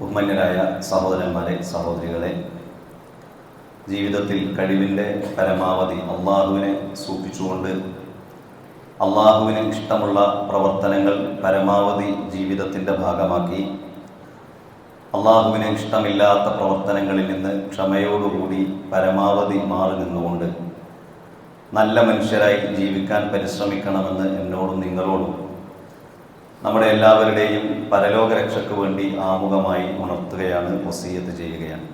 ബഹുമാന്യരായ സഹോദരന്മാരെ, സഹോദരികളെ, ജീവിതത്തിൽ കഴിവിൻ്റെ പരമാവധി അള്ളാഹുവിനെ സൂക്ഷിച്ചുകൊണ്ട് അള്ളാഹുവിന് ഇഷ്ടമുള്ള പ്രവർത്തനങ്ങൾ പരമാവധി ജീവിതത്തിൻ്റെ ഭാഗമാക്കി അള്ളാഹുവിന് ഇഷ്ടമില്ലാത്ത പ്രവർത്തനങ്ങളിൽ നിന്ന് ക്ഷമയോടുകൂടി പരമാവധി മാറി നിന്നുകൊണ്ട് നല്ല മനുഷ്യരായി ജീവിക്കാൻ പരിശ്രമിക്കണമെന്ന് എന്നോടും നിങ്ങളോടും നമ്മുടെ എല്ലാവരുടെയും പരലോക രക്ഷയ്ക്ക് വേണ്ടി ആമുഖമായി ഉണർത്തുകയാണ്, വസിയ്യത്ത് ചെയ്യുകയാണ്.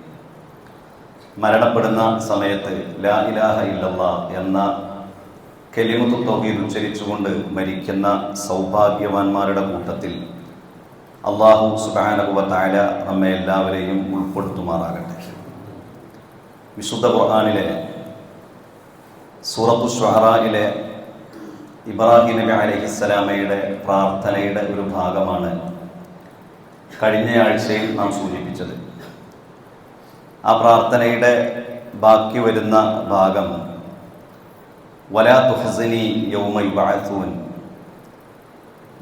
മരണപ്പെടുന്ന സമയത്ത് ലാ ഇലാഹ ഇല്ലല്ലാഹ് എന്ന കലിമത്തു തൗഹീദ് ഉച്ചരിച്ചുകൊണ്ട് മരിക്കുന്ന സൗഭാഗ്യവാന്മാരുടെ കൂട്ടത്തിൽ അല്ലാഹു സുബ്ഹാനഹു വ തആല നമ്മെ എല്ലാവരെയും ഉൾപ്പെടുത്തുമാറാകട്ടെ. വിശുദ്ധ ഖുർആനിലെ സൂറത്തു ശുഅറായിലെ ഇബ്രാഹിം നബി അലൈഹിസ്സലാമയുടെ പ്രാർത്ഥനയുടെ ഒരു ഭാഗമാണ് കഴിഞ്ഞ ആഴ്ചയിൽ നാം സൂചിപ്പിച്ചത്. ആ പ്രാർത്ഥനയുടെ ബാക്കി വരുന്ന ഭാഗം വലാ തുഹ്സിനി യൗമ യുബഅസൂൻ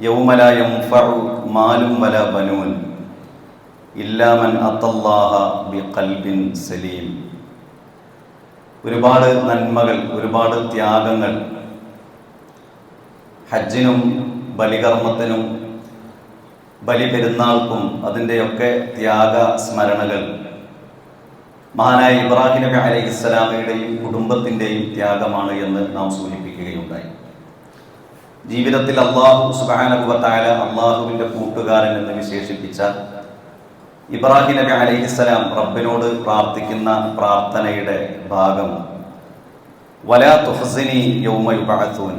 യൗമ ലാ യൻഫഉ മാലും വലാ ബനൂൻ ഇല്ലാ മൻ അത്തല്ലാഹ ബിഖൽബിൻ സലീം. ഒരുപാട് നന്മകൾ, ഒരുപാട് ത്യാഗങ്ങൾ, ഹജ്ജിനും ബലികർമ്മത്തിനും ബലിപെരുന്നാൾക്കും അതിൻ്റെയൊക്കെ ത്യാഗ സ്മരണകൾ മഹാനായ ഇബ്രാഹിം നബി അലൈഹിസ്സലാമയുടെയും കുടുംബത്തിൻ്റെയും ത്യാഗമാണ് എന്ന് നാം സൂചിപ്പിക്കുകയുണ്ടായി. ജീവിതത്തിൽ അല്ലാഹു സുബ്ഹാനഹു വ തആല അള്ളാഹുവിൻ്റെ കൂട്ടുകാരൻ എന്ന് വിശേഷിപ്പിച്ച ഇബ്രാഹിം നബി അലൈഹിസ്സലാം റബ്ബിനോട് പ്രാർത്ഥിക്കുന്ന പ്രാർത്ഥനയുടെ ഭാഗം വലാ തുഹ്സിനി യൗമ യുബഅസൂൻ.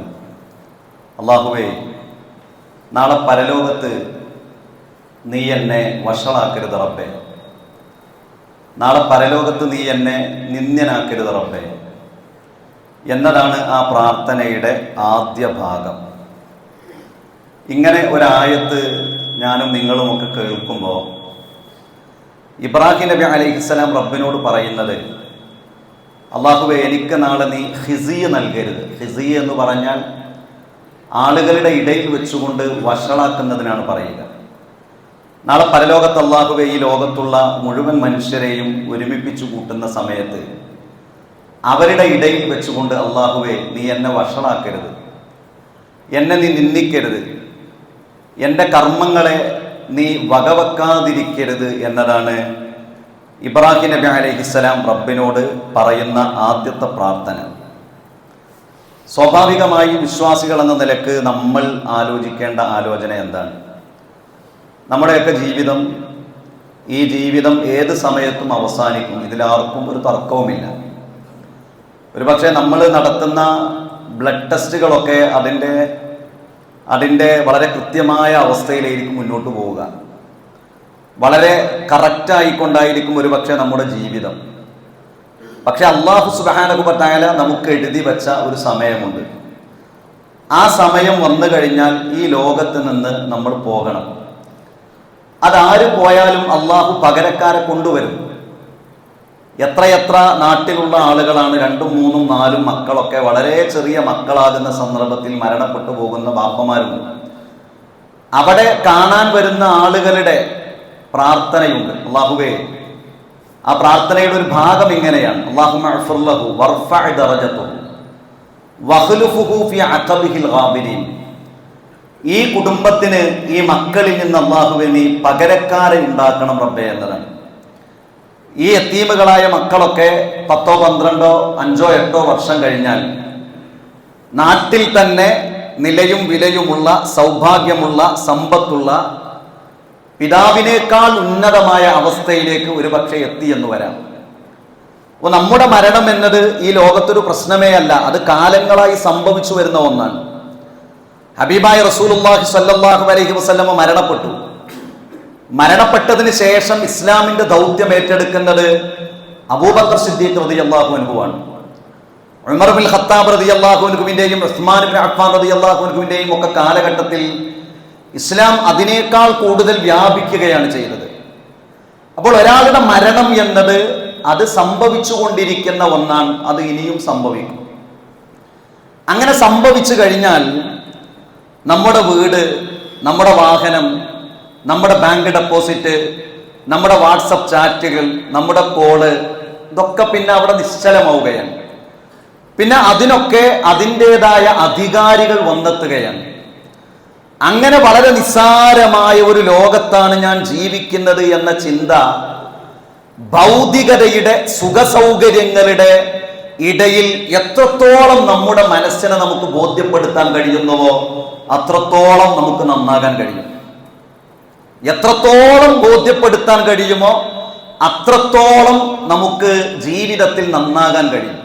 അല്ലാഹുവേ, നാളെ പരലോകത്ത് നീ എന്നെ വഷളാക്കരുത് റബ്ബേ. നാളെ പരലോകത്ത് നീ എന്നെ നിന്ദ്യനാക്കരുത് റബ്ബേ എന്നതാണ് ആ പ്രാർത്ഥനയുടെ ആദ്യ ഭാഗം. ഇങ്ങനെ ഒരായത്ത് ഞാനും നിങ്ങളുമൊക്കെ കേൾക്കുമ്പോൾ ഇബ്രാഹിം നബി അലൈഹിസ്സലാം റബ്ബിനോട് പറയുന്നത്, അല്ലാഹുവേ, എനിക്ക് നാളെ നീ ഖിസിയ നൽകരുത്. ഖിസിയ എന്ന് പറഞ്ഞാൽ ആളുകളുടെ ഇടയിൽ വെച്ചുകൊണ്ട് വഷളാക്കുന്നതിനാണ് പറയുക. നാളെ പരലോകത്ത് അല്ലാഹുവേ, ഈ ലോകത്തുള്ള മുഴുവൻ മനുഷ്യരെയും ഒരുമിപ്പിച്ചു കൂട്ടുന്ന സമയത്ത് അവരുടെ ഇടയിൽ വെച്ചുകൊണ്ട് അല്ലാഹുവേ, നീ എന്നെ വഷളാക്കരുത്, എന്നെ നീ നിന്ദിക്കരുത്, എൻ്റെ കർമ്മങ്ങളെ നീ വകവെക്കാതിരിക്കരുത് എന്നതാണ് ഇബ്രാഹിം നബി അലൈഹിസ്സലാം റബ്ബിനോട് പറയുന്ന ആദ്യത്തെ പ്രാർത്ഥന. സ്വാഭാവികമായി വിശ്വാസികൾ എന്ന നിലക്ക് നമ്മൾ ആലോചിക്കേണ്ട ആലോചന എന്താണ്? നമ്മുടെയൊക്കെ ജീവിതം, ഈ ജീവിതം ഏത് സമയത്തും അവസാനിക്കും, ഇതിലാർക്കും ഒരു തർക്കവുമില്ല. ഒരുപക്ഷെ നമ്മൾ നടത്തുന്ന ബ്ലഡ് ടെസ്റ്റുകളൊക്കെ അതിൻ്റെ വളരെ കൃത്യമായ അവസ്ഥയിലായിരിക്കും മുന്നോട്ട് പോവുക. വളരെ കറക്റ്റായിക്കൊണ്ടായിരിക്കും ഒരുപക്ഷെ നമ്മുടെ ജീവിതം. പക്ഷെ അല്ലാഹു സുബ്ഹാനഹു വ തആല നമുക്ക് എഴുതി വെച്ച ഒരു സമയമുണ്ട്. ആ സമയം വന്നു കഴിഞ്ഞാൽ ഈ ലോകത്ത് നിന്ന് നമ്മൾ പോകണം. അതാര് പോയാലും അല്ലാഹു പകരക്കാരെ കൊണ്ടുവരും. എത്രയെത്ര നാട്ടിലുള്ള ആളുകളാണ് 2, 3, 4 മക്കളൊക്കെ വളരെ ചെറിയ മക്കളാകുന്ന സന്ദർഭത്തിൽ മരണപ്പെട്ടു പോകുന്ന ബാപ്പമാരുണ്ട്. അവിടെ കാണാൻ വരുന്ന ആളുകളുടെ പ്രാർത്ഥനയുണ്ട്. അല്ലാഹുവേ, ആ പ്രാർത്ഥനയുടെ ഒരു ഭാഗം ഇങ്ങനെയാണ്: അല്ലാഹുമ്മ അഗ്ഫിർ ലഹു വർഫഅ ദറജതഹു വഖ്ലുഫുഹു ഫീ അഖബിഹിൽ ഗാബിരീൻ. ഈ കുടുംബത്തിന്, ഈ മക്കളിൽ നിന്ന് അല്ലാഹുവേ, നീ പകരക്കാരെ ഉണ്ടാക്കണം റബ്ബേ എന്നതാണ്. ഈ യതീമുകളായ മക്കളൊക്കെ 10, 12, 5, 8 വർഷം കഴിഞ്ഞാൽ നാട്ടിൽ തന്നെ നിലയും വിലയുമുള്ള, സൗഭാഗ്യമുള്ള, സമ്പത്തുള്ള, പിതാവിനേക്കാൾ ഉന്നതമായ അവസ്ഥയിലേക്ക് ഒരുപക്ഷെ എത്തി എന്ന് വരാം. അപ്പോൾ നമ്മുടെ മരണം എന്നത് ഈ ലോകത്തൊരു പ്രശ്നമേ അല്ല, അത് കാലങ്ങളായി സംഭവിച്ചു വരുന്ന ഒന്നാണ്. ഹബീബായ റസൂലുള്ളാഹി സ്വല്ലല്ലാഹു അലൈഹി വസല്ലമ മരണപ്പെട്ടു. മരണപ്പെട്ടതിന് ശേഷം ഇസ്ലാമിന്റെ ദൗത്യം ഏറ്റെടുക്കുന്നത് അബൂബക്കർ സിദ്ദീഖ് റളിയല്ലാഹു അൻഹു ആണ്. ഉമർ ബിൻ ഖത്താബ് റളിയല്ലാഹു അൻഹുവിന്റെയും ഉസ്മാൻ ബിൻ അഫ്ഫാൻ റളിയല്ലാഹു അൻഹുവിന്റെയും ഒക്കെ കാലഘട്ടത്തിൽ ഇസ്ലാം അതിനേക്കാൾ കൂടുതൽ വ്യാപിക്കുകയാണ് ചെയ്തത്. അപ്പോൾ ഒരാളുടെ മരണം എന്നത് അത് സംഭവിച്ചുകൊണ്ടിരിക്കുന്ന ഒന്നാണ്, അത് ഇനിയും സംഭവിക്കും. അങ്ങനെ സംഭവിച്ചു കഴിഞ്ഞാൽ നമ്മുടെ വീട്, നമ്മുടെ വാഹനം, നമ്മുടെ ബാങ്ക് ഡെപ്പോസിറ്റ്, നമ്മുടെ വാട്സപ്പ് ചാറ്റുകൾ, നമ്മുടെ കോള്, ഇതൊക്കെ പിന്നെ അവിടെ നിശ്ചലമാവുകയാണ്. പിന്നെ അതിനൊക്കെ അതിൻ്റെതായ അധികാരികൾ വന്നെത്തുകയാണ്. അങ്ങനെ വളരെ നിസ്സാരമായ ഒരു ലോകത്താണ് ഞാൻ ജീവിക്കുന്നത് എന്ന ചിന്ത ഭൗതികതയുടെ സുഖസൗകര്യങ്ങളുടെ ഇടയിൽ എത്രത്തോളം നമ്മുടെ മനസ്സിനെ നമുക്ക് ബോധ്യപ്പെടുത്താൻ കഴിയുന്നുവോ അത്രത്തോളം നമുക്ക് നന്നാകാൻ കഴിയും. എത്രത്തോളം ബോധ്യപ്പെടുത്താൻ കഴിയുമോ അത്രത്തോളം നമുക്ക് ജീവിതത്തിൽ നന്നാകാൻ കഴിയും.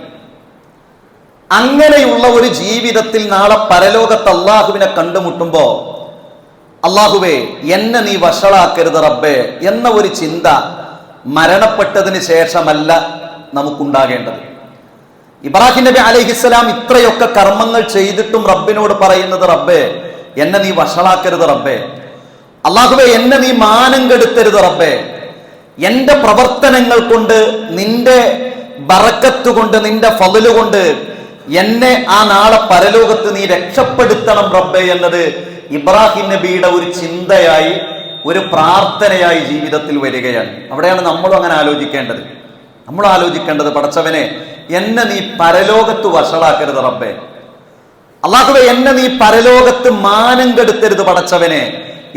അങ്ങനെയുള്ള ഒരു ജീവിതത്തിൽ നാളെ പരലോകത്ത് അള്ളാഹുവിനെ കണ്ടുമുട്ടുമ്പോ, അള്ളാഹുവേ എന്നെ നീ വഷളാക്കരുത് റബ്ബേ എന്ന ഒരു ചിന്ത മരണപ്പെട്ടതിന് ശേഷമല്ല നമുക്കുണ്ടാകേണ്ടത്. ഇബ്രാഹിം നബി അലൈഹിസ്സലാം ഇത്രയൊക്കെ കർമ്മങ്ങൾ ചെയ്തിട്ടും റബ്ബിനോട് പറയുന്നത്, റബ്ബേ എന്നെ നീ വഷളാക്കരുത് റബ്ബേ, അള്ളാഹുവേ എന്നെ നീ മാനം കെടുത്തരുത് റബ്ബേ, എന്റെ പ്രവർത്തനങ്ങൾ കൊണ്ട്, നിന്റെ ബറക്കത്ത് കൊണ്ട്, നിന്റെ ഫള് കൊണ്ട് എന്നെ ആ നാളെ പരലോകത്ത് നീ രക്ഷപ്പെടുത്തണം റബ്ബേ എന്നത് ഇബ്രാഹിം നബിയുടെ ഒരു ചിന്തയായി, ഒരു പ്രാർത്ഥനയായി ജീവിതത്തിൽ വരികയാണ്. അവിടെയാണ് നമ്മളും അങ്ങനെ ആലോചിക്കേണ്ടത്. നമ്മൾ ആലോചിക്കേണ്ടത്, പടച്ചവനെ എന്നെ നീ പരലോകത്ത് വഷളാക്കരുത് റബ്ബേ, അല്ലാഹുവേ എന്നെ നീ പരലോകത്ത് മാനം കെടുത്തരുത് പടച്ചവനെ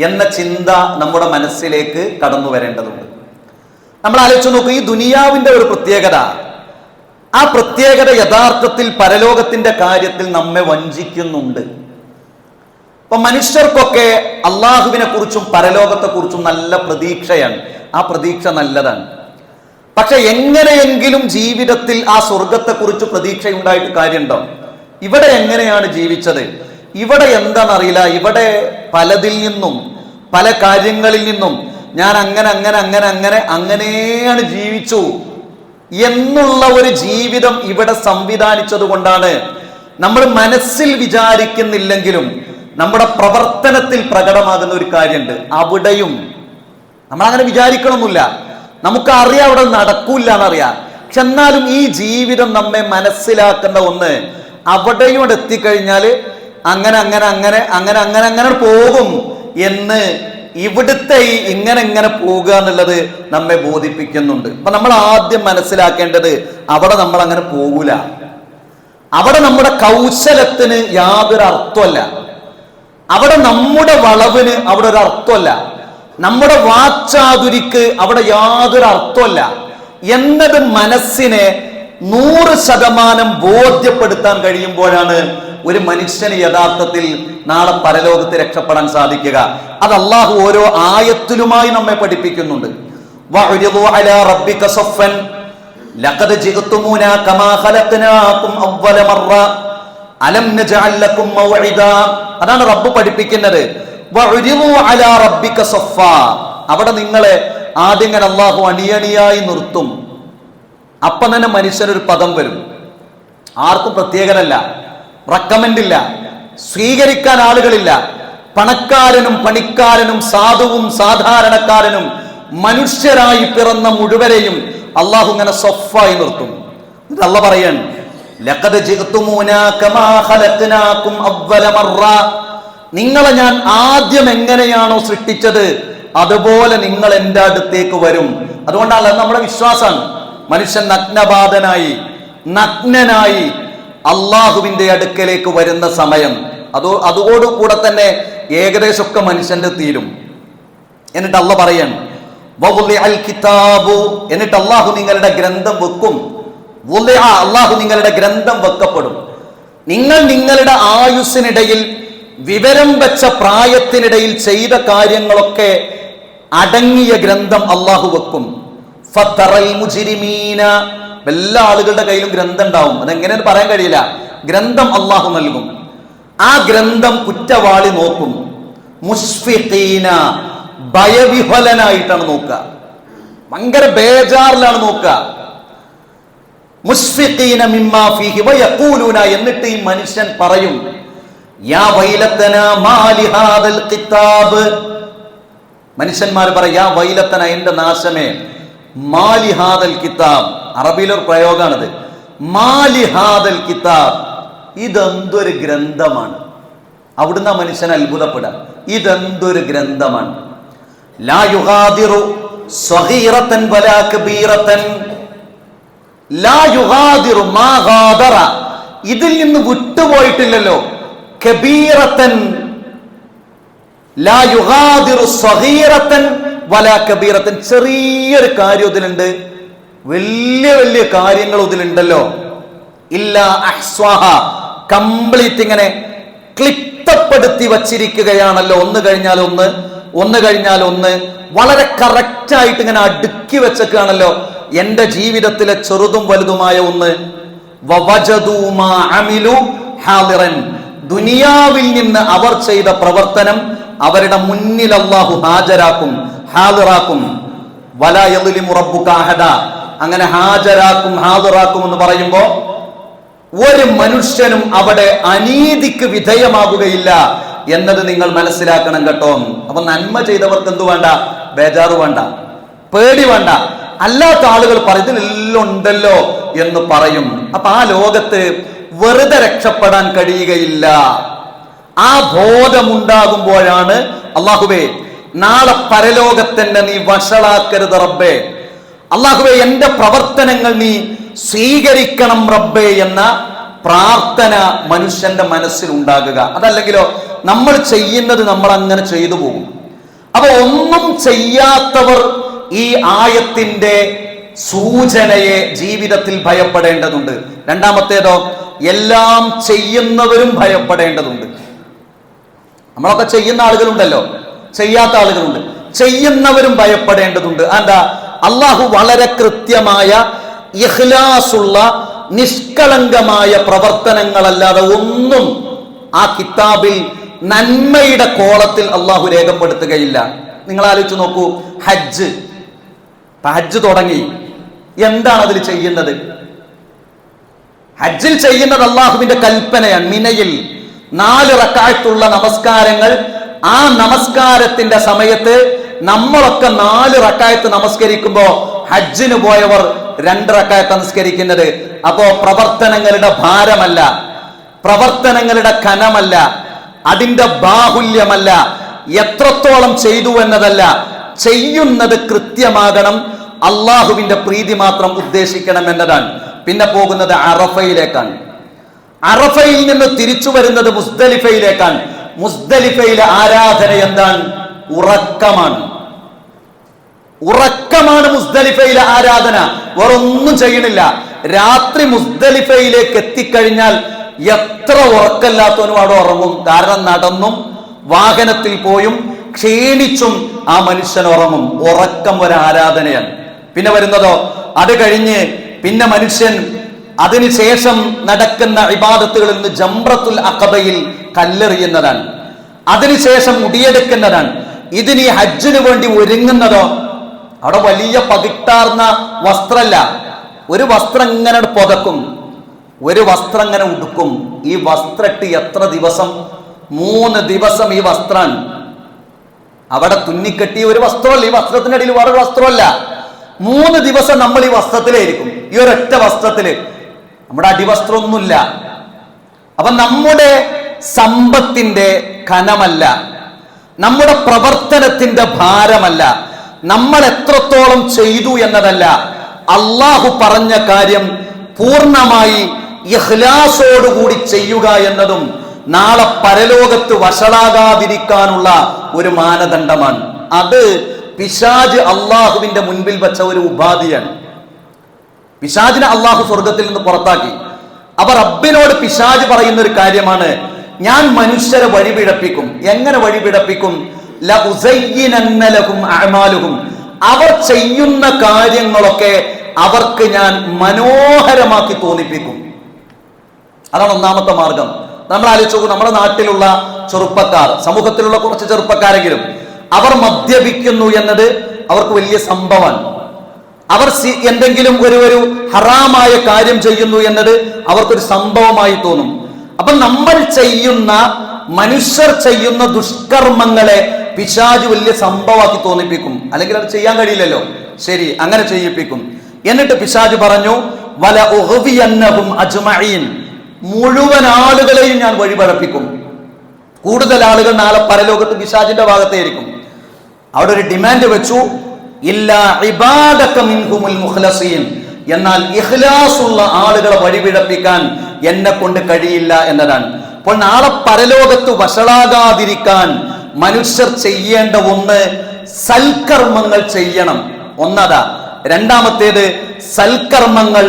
എന്ന ചിന്ത നമ്മുടെ മനസ്സിലേക്ക് കടന്നു വരേണ്ടതുണ്ട്. നമ്മൾ ആലോചിച്ച് നോക്കൂ, ഈ ദുനിയാവിന്റെ ഒരു പ്രത്യേകത, ആ പ്രത്യേകത യഥാർത്ഥത്തിൽ പരലോകത്തിന്റെ കാര്യത്തിൽ നമ്മെ വഞ്ചിക്കുന്നുണ്ട്. അപ്പൊ മനുഷ്യർക്കൊക്കെ അള്ളാഹുവിനെ കുറിച്ചും പരലോകത്തെ കുറിച്ചും നല്ല പ്രതീക്ഷയാണ്. ആ പ്രതീക്ഷ നല്ലതാണ്. പക്ഷെ എങ്ങനെയെങ്കിലും ജീവിതത്തിൽ ആ സ്വർഗത്തെക്കുറിച്ച് പ്രതീക്ഷയുണ്ടായിട്ട് കാര്യമുണ്ടോ? ഇവിടെ എങ്ങനെയാണ് ജീവിച്ചത്, ഇവിടെ എന്താണെന്നറിയില്ല, ഇവിടെ പലതിൽ നിന്നും, പല കാര്യങ്ങളിൽ നിന്നും ഞാൻ അങ്ങനെയാണ് ജീവിച്ചു എന്നുള്ള ഒരു ജീവിതം ഇവിടെ സംവിധാനിച്ചത് കൊണ്ടാണ് നമ്മൾ മനസ്സിൽ വിചാരിക്കുന്നില്ലെങ്കിലും നമ്മുടെ പ്രവർത്തനത്തിൽ പ്രകടമാകുന്ന ഒരു കാര്യമുണ്ട്. അവിടെയും നമ്മൾ അങ്ങനെ വിചാരിക്കണമെന്നില്ല, നമുക്ക് അറിയാം അവിടെ നടക്കൂല എന്നറിയാം. പക്ഷെ എന്നാലും ഈ ജീവിതം നമ്മെ മനസ്സിലാക്കുന്ന ഒന്ന്, അവിടെയും അവിടെ എത്തിക്കഴിഞ്ഞാൽ അങ്ങനെ പോകും എന്ന് ഇവിടുത്തെ ഈ ഇങ്ങനെ പോകുക എന്നുള്ളത് നമ്മെ ബോധിപ്പിക്കുന്നുണ്ട്. അപ്പൊ നമ്മൾ ആദ്യം മനസ്സിലാക്കേണ്ടത്, അവിടെ നമ്മൾ അങ്ങനെ പോകൂല, അവിടെ നമ്മുടെ കൗശലത്തിന് യാതൊരു അർത്ഥമല്ല, അവിടെ നമ്മുടെ വളവിന് അവിടെ ഒരു അർത്ഥമല്ല, നമ്മുടെ വാക്ചാതുരിക്ക് അവിടെ യാതൊരു അർത്ഥമല്ല എന്നത് മനസ്സിനെ 100% ബോധ്യപ്പെടുത്താൻ കഴിയുമ്പോഴാണ് ഒരു മനുഷ്യന് യഥാർത്ഥത്തിൽ നാളെ പരലോകത്ത് രക്ഷപ്പെടാൻ സാധിക്കുക. അത് അള്ളാഹു ഓരോ ആയത്തിലുമായി നമ്മെ പഠിപ്പിക്കുന്നുണ്ട്. അതാണ് റബ്ബ് പഠിപ്പിക്കുന്നത്. അവിടെ നിങ്ങളെ ആദ്യം ഇങ്ങനെ അള്ളാഹു അണിയണിയായി നിർത്തും. അപ്പം തന്നെ മനുഷ്യനൊരു പദം വരും. ആർക്കും പ്രത്യേകതല്ല, റെക്കമെൻഡ് ഇല്ല, സ്വീകരിക്കാൻ ആളുകളില്ല. പണക്കാരനും പണിക്കാരനും സാധുവും സാധാരണക്കാരനും മനുഷ്യരായി പിറന്ന മുഴുവരെയും അള്ളാഹു ഇങ്ങനെ സൊഫായി നിർത്തും. അല്ല പറയാൻ, നിങ്ങളെ ഞാൻ ആദ്യം എങ്ങനെയാണോ സൃഷ്ടിച്ചത് അതുപോലെ നിങ്ങൾ എൻ്റെ അടുത്തേക്ക് വരും. അതുകൊണ്ടാണ് നമ്മുടെ വിശ്വാസമാണ്, മനുഷ്യൻ നഗ്നനായി അള്ളാഹുവിന്റെ അടുക്കലേക്ക് വരുന്ന സമയം അതോടുകൂടെ തന്നെ ഏകദേശമൊക്കെ മനുഷ്യന്റെ തീരും. എന്നിട്ട് അള്ളാഹ് പറയാൻ, എന്നിട്ട് അള്ളാഹു നിങ്ങളുടെ ഗ്രന്ഥം വെക്കും. അള്ളാഹു നിങ്ങളുടെ ഗ്രന്ഥം വെക്കപ്പെടും. നിങ്ങൾ നിങ്ങളുടെ ആയുസ്സിനിടയിൽ, വിവരം വെച്ച പ്രായത്തിനിടയിൽ ചെയ്ത കാര്യങ്ങളൊക്കെ അടങ്ങിയ ഗ്രന്ഥം അള്ളാഹു വെക്കും. എല്ലാ ആളുകളുടെ കയ്യിലും ഗ്രന്ഥം ഉണ്ടാവും. അതെങ്ങനെയെന്ന് പറയാൻ കഴിയില്ല. ഗ്രന്ഥം അള്ളാഹു നൽകും. ആ ഗ്രന്ഥം കുറ്റവാളി നോക്കും. മുസ്ഫിഖീന, ഭയവിഹ്വലനായിട്ടാണ് നോക്കുക, ഭയങ്കര ബേജാറിലാണ് നോക്കുക. മുസ്ഫിഖീന മിമ്മാ ഫീഹി വയഖൂലൂന, എന്നിട്ട് ഈ മനുഷ്യൻ പറയും, യാ വൈലത്തനാ മാലി ഹാദൽ കിതാബ്. മനുഷ്യന്മാർ പറയും, യാ വൈലത്തന, എന്റെ നാശമേ, മാലി ഹാദൽ കിതാബ്. അറബിയിലൊരു പ്രയോഗമാണിത്, മാലി ഹാദൽ കിതാബ്. ഇതെന്തൊരു ഗ്രന്ഥമാണ്. അവിടുന്ന് മനുഷ്യൻ അത്ഭുതപ്പെടാം, ഇതെന്തൊരു ഗ്രന്ഥമാണ്. ലാ യുഗാദിറു സ്വഗീറതൻ വലാ കബീറതൻ ലാ യുഗാദിറു മാ ഗാദറ, ഇതിൽ നിന്ന് വിട്ടുപോയിട്ടില്ലല്ലോ. കബീറതൻ ലാ യുഗാദിറു സ്വഗീറതൻ വലാ കബീറതൻ, ചെറിയൊരു കാര്യം ഇതിലുണ്ട്, വലിയ വലിയ കാര്യങ്ങൾ ഇതിലുണ്ടല്ലോ. ഇല്ലാ അഹ്സ്വാഹ, കംപ്ലീറ്റ് ഇങ്ങനെ ക്ലിപ്തപ്പെടുത്തി വച്ചിരിക്കുകയാണല്ലോ. ഒന്ന് കഴിഞ്ഞാൽ ഒന്ന്, ഒന്ന് കഴിഞ്ഞാൽ ഒന്ന്, വളരെ കറക്റ്റ് ആയിട്ട് ഇങ്ങനെ അടുക്കി വെച്ചൊക്കെയാണല്ലോ എന്റെ ജീവിതത്തിലെ ചെറുതും വലുതുമായ ഒന്ന്. വവജദൂ മാ അമിലു ഹാദിറൻ, ദുനിയാവിൽ നിന്ന് അവർ ചെയ്ത പ്രവർത്തനം അവരുടെ മുന്നിൽ അല്ലാഹു ഹാജരാക്കും, ഹാദിറാക്കും. വലാ യദ്ലിമു റബ്ബുക അഹദ, അങ്ങനെ ഹാജരാക്കും, ഹാദിറാക്കും എന്ന് പറയുമ്പോ ഒരു മനുഷ്യനും അവിടെ അനീതിക്ക് വിധേയമാകുകയില്ല എന്നത് നിങ്ങൾ മനസ്സിലാക്കണം കേട്ടോ. അപ്പൊ നന്മ ചെയ്തവർക്ക് എന്തു വേണ്ട? ബേജാറ് വേണ്ട, പേടി വേണ്ട. അല്ലാത്ത ആളുകൾ പറയും ഇതിലെല്ലാം ഉണ്ടല്ലോ എന്ന് പറയും. അപ്പൊ ആ ലോകത്ത് വെറുതെ രക്ഷപ്പെടാൻ കഴിയുകയില്ല. ആ ബോധമുണ്ടാകുമ്പോഴാണ് അല്ലാഹുവേ നാളെ പരലോകത്തന്നെ നീ വഷളാക്കരുത് റബ്ബേ, അല്ലാഹുവേ എന്റെ പ്രവർത്തനങ്ങൾ നീ സ്വീകരിക്കണം റബ്ബേ എന്ന പ്രാർത്ഥന മനുഷ്യന്റെ മനസ്സിൽ ഉണ്ടാകുക. അതല്ലെങ്കിലോ നമ്മൾ ചെയ്യുന്നത് നമ്മൾ അങ്ങനെ ചെയ്തു പോകും. അപ്പൊ ഒന്നും ചെയ്യാത്തവർ ഈ ആയത്തിന്റെ സൂചനയെ ജീവിതത്തിൽ ഭയപ്പെടേണ്ടതുണ്ട്. രണ്ടാമത്തേതോ, എല്ലാം ചെയ്യുന്നവരും ഭയപ്പെടേണ്ടതുണ്ട്. നമ്മളൊക്കെ ചെയ്യുന്ന ആളുകളുണ്ടല്ലോ, ചെയ്യാത്ത ആളുകളുണ്ട്. ചെയ്യുന്നവരും ഭയപ്പെടേണ്ടതുണ്ട്. എന്താ? അള്ളാഹു വളരെ കൃത്യമായ ഇഖ്ലാസുള്ള നിഷ്കളങ്കമായ പ്രവർത്തനങ്ങളല്ലാതെ ഒന്നും ആ കിതാബിൽ നന്മയുടെ കോളത്തിൽ അള്ളാഹു രേഖപ്പെടുത്തുകയില്ല. നിങ്ങൾ ആലോചിച്ച് നോക്കൂ, ഹജ്ജ് തുടങ്ങി, എന്താണ് അതിൽ ചെയ്യുന്നത്? ഹജ്ജിൽ ചെയ്യുന്നത് അള്ളാഹുവിന്റെ കൽപ്പനയാണ്. മിനയിൽ 4 റക്അത്തുള്ള നമസ്കാരങ്ങൾ, ആ നമസ്കാരത്തിന്റെ സമയത്ത് നമ്മളൊക്കെ 4 റക്അത്ത് നമസ്കരിക്കുമ്പോ ഹജ്ജിന് പോയവർ 2 റക്അത്ത് നമസ്കരിക്കുന്നത്. അപ്പോ പ്രവർത്തനങ്ങളുടെ ഭാരമല്ല, പ്രവർത്തനങ്ങളുടെ കനമല്ല, അതിന്റെ ബാഹുല്യമല്ല, എത്രത്തോളം ചെയ്തു എന്നതല്ല, ചെയ്യുന്നത് കൃത്യമാകണം, അള്ളാഹുവിന്റെ പ്രീതി മാത്രം ഉദ്ദേശിക്കണം എന്നതാണ്. പിന്നെ പോകുന്നത് അറഫയിലേക്കാണ്. അറഫയിൽ നിന്ന് തിരിച്ചു വരുന്നത് മുസ്ദലിഫയിലേക്കാണ്. മുസ്ദലിഫയിലെ ആരാധന എന്താണ്? ഉറക്കമാണ്. ഉറക്കമാണ് മുസ്ദലിഫയിലെ ആരാധന, വേറൊന്നും ചെയ്യണില്ല. രാത്രി മുസ്ദലിഫയിലേക്ക് എത്തിക്കഴിഞ്ഞാൽ എത്ര ഉറക്കല്ലാത്തവനും അവിടെ ഉറങ്ങും. കാരണം നടന്നും വാഹനത്തിൽ പോയും ക്ഷീണിച്ചും ആ മനുഷ്യൻ ഉറങ്ങും. ഉറക്കം ഒരു ആരാധനയാണ്. പിന്നെ വരുന്നതോ, അത് കഴിഞ്ഞ് പിന്നെ മനുഷ്യൻ അതിനുശേഷം നടക്കുന്ന ഇബാദത്തുകളിൽ നിന്ന് ജംറത്തുൽ അഖബയിൽ കല്ലെറിയുന്നതാണ്. അതിനുശേഷം മുടിയെടുക്കുന്നതാണ്. ഇതിന് ഹജ്ജിന് വേണ്ടി ഒരുങ്ങുന്നതോ, അവിടെ വലിയ പകിട്ടാർന്ന വസ്ത്രമല്ല, ഒരു വസ്ത്രം ഇങ്ങനെ പുതക്കും, ഒരു വസ്ത്രം ഇങ്ങനെ ഉടുക്കും. ഈ വസ്ത്രട്ട് എത്ര ദിവസം? 3 ദിവസം ഈ വസ്ത്രാണ്. അവിടെ തുന്നിക്കെട്ടിയ ഒരു വസ്ത്രമല്ല, ഈ വസ്ത്രത്തിന്റെ അടിയിൽ വേറൊരു വസ്ത്രമല്ല. 3 ദിവസം നമ്മൾ ഈ വസ്ത്രത്തിലായിരിക്കും, ഈ ഒരൊറ്റ വസ്ത്രത്തില്. നമ്മുടെ അടിവസ്ത്രമൊന്നുമില്ല. അപ്പൊ നമ്മുടെ സമ്പത്തിന്റെ കനമല്ല, നമ്മുടെ പ്രവർത്തനത്തിന്റെ ഭാരമല്ല, നമ്മൾ എത്രത്തോളം ചെയ്തു എന്നതല്ല, അള്ളാഹു പറഞ്ഞ കാര്യം പൂർണ്ണമായി ഇഖ്ലാസോടുകൂടി ചെയ്യുക എന്നതും നാളെ പരലോകത്ത് വഷളാകാതിരിക്കാനുള്ള ഒരു മാനദണ്ഡമാണ്. അത് പിശാച് അള്ളാഹുവിന്റെ മുൻപിൽ വെച്ച ഒരു ഉപാധിയാണ്. പിശാചിനെ അള്ളാഹു സ്വർഗത്തിൽ നിന്ന് പുറത്താക്കി. അപ്പൊ റബ്ബിനോട് പിശാച് പറയുന്ന ഒരു കാര്യമാണ്, ഞാൻ മനുഷ്യരെ വഴിപിഴപ്പിക്കും. എങ്ങനെ വഴിപിഴപ്പിക്കും? ലഉസയ്യിനന്ന ലഹും അഅമാലുഹും, അവർ ചെയ്യുന്ന കാര്യങ്ങളൊക്കെ അവർക്ക് ഞാൻ മനോഹരമാക്കി തോന്നിപ്പിക്കും. അതാണ് ഒന്നാമത്തെ മാർഗം. നമ്മൾ ആലോചിച്ച് നോക്കൂ, നമ്മുടെ നാട്ടിലുള്ള ചെറുപ്പക്കാർ, സമൂഹത്തിലുള്ള കുറച്ച് ചെറുപ്പക്കാരെങ്കിലും അവർ മദ്യപിക്കുന്നു എന്നത് അവർക്ക് വലിയ സംഭവമാണ്. അവർ എന്തെങ്കിലും ഒരു ഹറാമായ കാര്യം ചെയ്യുന്നു എന്നത് അവർക്കൊരു സംഭവമായി തോന്നും. അപ്പൊ നമ്മൾ ചെയ്യുന്ന, മനുഷ്യർ ചെയ്യുന്ന ദുഷ്കർമ്മങ്ങളെ പിശാച് വലിയ സംഭവമാക്കി തോന്നിപ്പിക്കും. അല്ലെങ്കിൽ അത് ചെയ്യാൻ കഴിയില്ലല്ലോ, ശരി, അങ്ങനെ ചെയ്യിപ്പിക്കും. എന്നിട്ട് പിശാച് പറഞ്ഞു, വല ഉഗ്വിയന്നഹും അജ്മഈൻ, മുഴുവൻ ആളുകളെയും ഞാൻ വഴിപഴപ്പിക്കും. കൂടുതൽ ആളുകൾ നാളെ പരലോകത്ത് പിശാചിന്റെ ഭാഗത്തേയിരിക്കും. അവിടെ ഒരു ഡിമാൻഡ് വെച്ചു, ഇല്ലാ ഇബാദക മിൻഹുൽ മുഖ്ലസീൻ, എന്നാൽ ഇഖ്ലാസുള്ള ആളുകളെ വഴിപിഴപ്പിക്കാൻ എന്നെ കൊണ്ട് കഴിയില്ല എന്നതാണ്. അപ്പോൾ നാളെ പരലോകത്ത് വഷളാകാതിരിക്കാൻ മനുഷ്യർ ചെയ്യേണ്ട ഒന്ന് സൽക്കർമ്മങ്ങൾ ചെയ്യണം, ഒന്നതാ. രണ്ടാമത്തേത് സൽക്കർമ്മങ്ങൾ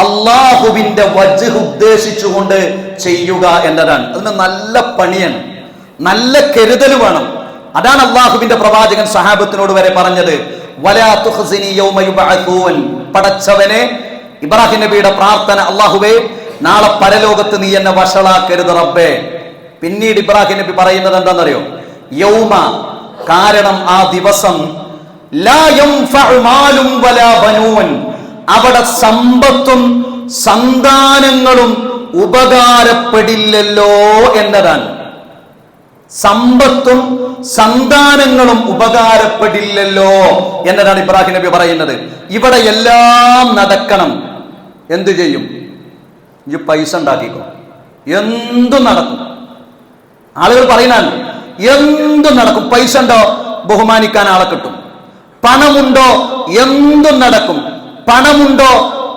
അള്ളാഹുവിന്റെ വജ്ഹ് ഉദ്ദേശിച്ചുകൊണ്ട് ചെയ്യുക എന്നതാണ്. അതിന് നല്ല പണിയാണ്, നല്ല കരുതൽ വേണം. അതാണ് അള്ളാഹുവിന്റെ പ്രവാചകൻ സഹാബത്തിനോട് വരെ പറഞ്ഞത്, വലാ തുഖ്സിനി യൗമ യുബഅസൂൻ, പടച്ചവനെ, ഇബ്രാഹിം നബിയുടെ പ്രാർത്ഥന, അള്ളാഹുവേ നാളെ പരലോകത്ത് നീ എന്നെ വഷളാക്കരുത് റബ്ബേ. പിന്നീട് ഇബ്രാഹിം നബി പറയുന്നത് എന്താണെന്നറിയോ? യൗമ, കാരണം ആ ദിവസം, ലാ യൻഫഉ മാലും വലാ ബനൂൻ, അവിടെ സമ്പത്തും സന്താനങ്ങളും ഉപകാരപ്പെടില്ലല്ലോ എന്നതാണ്. സമ്പത്തും സന്താനങ്ങളും ഉപകാരപ്പെടില്ലല്ലോ എന്നതാണ് ഇബ്രാഹിം നബി പറയുന്നത്. ഇവിടെ എല്ലാം നടക്കണം. എന്തു ചെയ്യും? ഈ പൈസ ഉണ്ടാക്കിക്കോ, എന്തും നടക്കും. ആളുകൾ പറയുന്നതാണ് എന്തും നടക്കും. പൈസ ഉണ്ടോ, ബഹുമാനിക്കാൻ ആളെ കിട്ടും. പണമുണ്ടോ, എന്തും നടക്കും. പണമുണ്ടോ,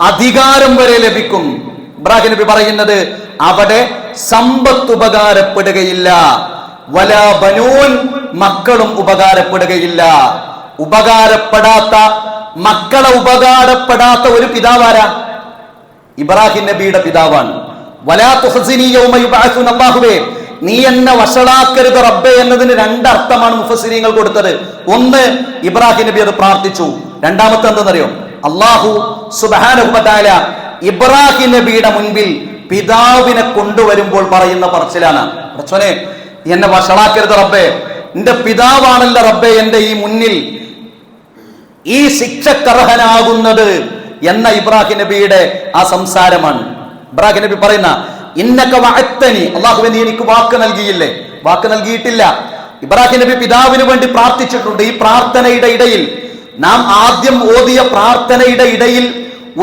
അധികാരം വരെ ലഭിക്കും. ഇബ്രാഹിം നബി പറയുന്നത് അവിടെ സമ്പത്ത് ഉപകാരപ്പെടുകയില്ല, വലാ ബനൂൻ, മക്കളും ഉപകാരപ്പെടുകയില്ല. ഉപകാരപ്പെടാത്ത മക്കളെ ഉപകാരപ്പെടാത്ത ഒരു പിതാവാരാ? ഇബ്രാഹിം നബിയുടെ പിതാവാണ്. വലാ തുഖ്സിനി യൗമ യുബഅസൂൻ, അല്ലാഹുവേ നീ എന്നെ വഷളാക്കരുത് റബ്ബേ എന്നതിന് രണ്ടർത്ഥമാണ് മുഫസ്സിരീങ്ങൾ കൊടുത്തത്. ഒന്ന്, ഇബ്രാഹിം നബി അത് പ്രാർത്ഥിച്ചു. രണ്ടാമത്തെ എന്തെന്നറിയോ? അല്ലാഹു സുബ്ഹാനഹു വ തആല ഇബ്രാഹിം നബിയുടെ മുൻപിൽ പിതാവിനെ കൊണ്ടുവരുമ്പോൾ പറയുന്ന പറച്ചിലാണ്, പടച്ചോനെ എന്നെ വഷളാക്കരുത് റബ്ബേ, എന്റെ പിതാവാണല്ലോ റബ്ബേ എന്റെ ഈ മുന്നിൽ ഈ ശിക്ഷക്കർഹനാകുന്നത് എന്ന ഇബ്രാഹിം നബിയുടെ ആ സംസാരമാണ്. ഇബ്രാഹിം നബി പറയുന്ന ഇന്നക വഅദ്തനി, അല്ലാഹുവേ നീ എനിക്ക് വാക്ക് നൽകിയില്ലേ? വാക്ക് നൽകിയിട്ടില്ല. ഇബ്രാഹിം നബി പിതാവിന് വേണ്ടി പ്രാർത്ഥിച്ചിട്ടുണ്ട്. ഈ പ്രാർത്ഥനയുടെ ഇടയിൽ, നാം ആദ്യം ഓതിയ പ്രാർത്ഥനയുടെ ഇടയിൽ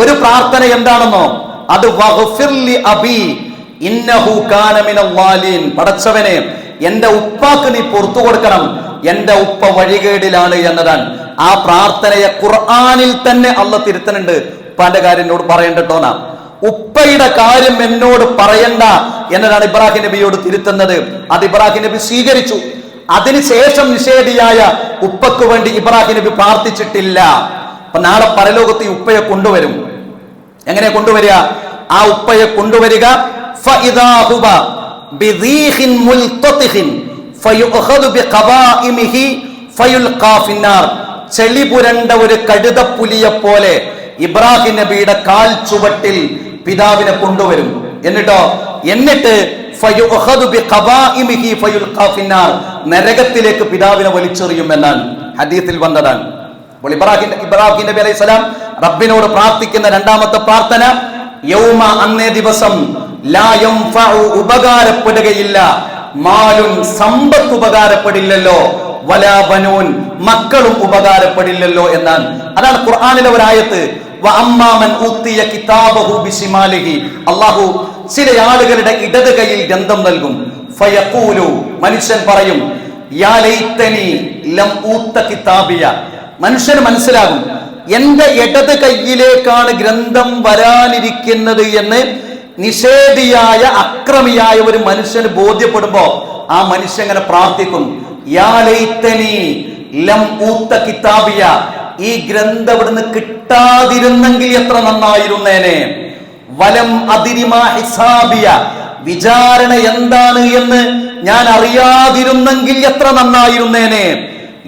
ഒരു പ്രാർത്ഥന എന്താണെന്നോ? അത് വഗ്ഫിർലി അബി ഇന്നഹു കാന മിനൽ വാലിൻ, പടച്ചവനെ എന്റെ ഉപ്പാക്ക് നീ പുറത്തു കൊടുക്കണം, എന്റെ ഉപ്പ വഴികേടിലാണ് എന്നതാണ്. ആ പ്രാർത്ഥനയെ ഖുർആനിൽ തന്നെ അള്ളാഹ് തിരുത്തുന്നുണ്ട്. ഉപ്പാന്റെ കാര്യം എന്നോട് പറയണ്ടോന്നാ, ഉപ്പയുടെ കാര്യം എന്നോട് പറയണ്ട എന്നതാണ് ഇബ്രാഹിം നബിയോട് തിരുത്തുന്നത്. അത് ഇബ്രാഹിം നബി സ്വീകരിച്ചു. അതിനുശേഷം നിഷേധിയായ ഉപ്പക്ക് വേണ്ടി ഇബ്രാഹിം നബി പ്രാർത്ഥിച്ചിട്ടില്ല. അപ്പൊ നാളെ പരലോകത്ത് ഈ ഉപ്പയെ കൊണ്ടുവരും. എങ്ങനെ കൊണ്ടുവരിക? ആ ഉപ്പയെ കൊണ്ടുവരിക, ഫഇദാ ഹുവ ബിദീഖിൻ മുൽതതിഖിൻ ഫയുഖദു ബിഖബാഇമിഹി ഫയുൽഖാ ഫിന്നാർ, ചെളി പുരണ്ട ഒരു കഴുതപ്പുലിയെ പോലെ ഇബ്രാഹിം നബിയുടെ കാൽ ചുവട്ടിൽ പിതാവിനെ കൊണ്ടുവരും. എന്നിട്ട് ഫയുഖദു ബിഖബാഇമിഹി ഫയുൽഖാ ഫിന്നാർ, നരകത്തിലേക്ക് പിതാവിനെ വലിച്ചെറിയും എന്നാണ് ഹദീസിൽ വന്നതാണ്. അപ്പോൾ ഇബ്രാഹിം നബി അലൈഹി സ്വലാം റബ്ബിനോട് പ്രാർത്ഥിക്കുന്ന രണ്ടാമത്തെ പ്രാർത്ഥന, യൗമ, അന്നേ ദിവസം, ലാ യൻഫഉ, ഉപകാരപ്പെടുകയില്ല, മാലുൻ, സമ്പത്ത് ഉപകാരപ്പെടില്ലല്ലോ, വലാ ബനൂൻ, മക്കളും ഉപകാരപ്പെടില്ലല്ലോ എന്നാണ്. അതാണ് ഖുർആനിലെ ഒരു ആയത്ത്, വഅമ്മാ മൻ ഊതിയ കിതാബഹു ബിശിമാലിഹി, അല്ലാഹു ചില ആളുകളുടെ ഇടത് കൈയിൽ ഗ്രന്ഥം നൽകും. ഫയഖൂലു, മനുഷ്യൻ പറയും, യാ ലൈതനി ലം ഊത കിതാബിയ, മനുഷ്യന് മനസ്സിലാകും എന്റെ ഇടത് കൈയിലേക്കാണ് ഗ്രന്ഥം വരാനിരിക്കുന്നത് എന്ന് നിഷേധിയായ അക്രമിയായ ഒരു മനുഷ്യന് ബോധ്യപ്പെടുമ്പോ ആ മനുഷ്യൻ ഇങ്ങനെ പ്രാർത്ഥിക്കും, യാ ലൈതനി ലം ഊത കിതാബിയ, ഈ ഗ്രന്ഥം ഇവിടുന്ന് കിട്ടാതിരുന്നെങ്കിൽ എത്ര നന്നായിരുന്നേനെ. വലം അദിരിമാ ഹിസാബിയ, വിചാരണ എന്താണ് എന്ന് ഞാൻ അറിയാതിരുന്നെങ്കിൽ എത്ര നന്നായിരുന്നേനെ.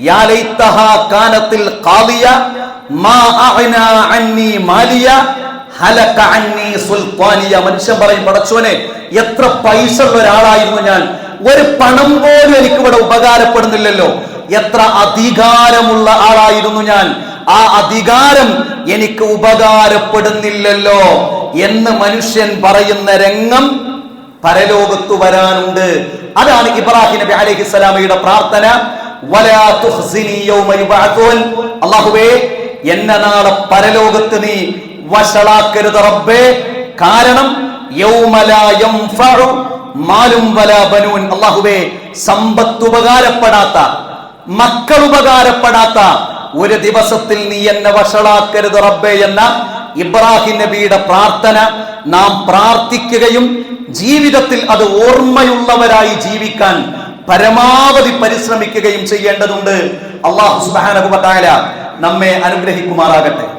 യാ ലൈതഹാ കാനത്തിൽ ഖാദിയ മാ അഗ്നാ അന്നി മാലിയ ഹലക അന്നി സുൽത്താനിയ. മനുഷ്യൻ പറയും, പടച്ചോനെ എത്ര പൈസ ഉള്ള ഒരാളായിരുന്നു ഞാൻ, ഒരു പണം പോലും എനിക്ക് ഇവിടെ ഉപകാരപ്പെടുന്നില്ലല്ലോ. എത്ര അധികാരമുള്ള ആളായിരുന്നു ഞാൻ, ആ അധികാരം എനിക്ക് ഉപകാരപ്പെടുന്നില്ലല്ലോ എന്ന് മനുഷ്യൻ പറയുന്ന രംഗം പരലോകത്തു വരാനുണ്ട്. അതാണ് ഇബ്രാഹിം നബി അലൈഹിസ്സലാമയുടെ പ്രാർത്ഥന, വലാ തുഖ്സിനി യൗമ യുബഅസൂൻ, അല്ലാഹുവേ എന്നെ നാളെ പരലോകത്ത് നീ വഷളാക്കരുത് റബ്ബേ. കാരണം യൗമ ലാ യൻഫഉ മാലും വലാ ബനൂൻ, അല്ലാഹുവേ സമ്പത്ത് ഉപകാരപ്പെടാത്ത, മക്കൾ ഉപകാരപ്പെടാത്ത ഒരു ദിവസത്തിൽ നീ എന്നെ വഷളാക്കരുത് റബ്ബേ എന്ന ഇബ്രാഹിം നബിയുടെ പ്രാർത്ഥന നാം പ്രാർത്ഥിക്കുകയും ജീവിതത്തിൽ അത് ഓർമ്മയുള്ളവരായി ജീവിക്കാൻ പരമാവധി പരിശ്രമിക്കുകയും ചെയ്യേണ്ടതുണ്ട്. അല്ലാഹു സുബ്ഹാനഹു വ തആല നമ്മെ അനുഗ്രഹിക്കുമാറാകട്ടെ.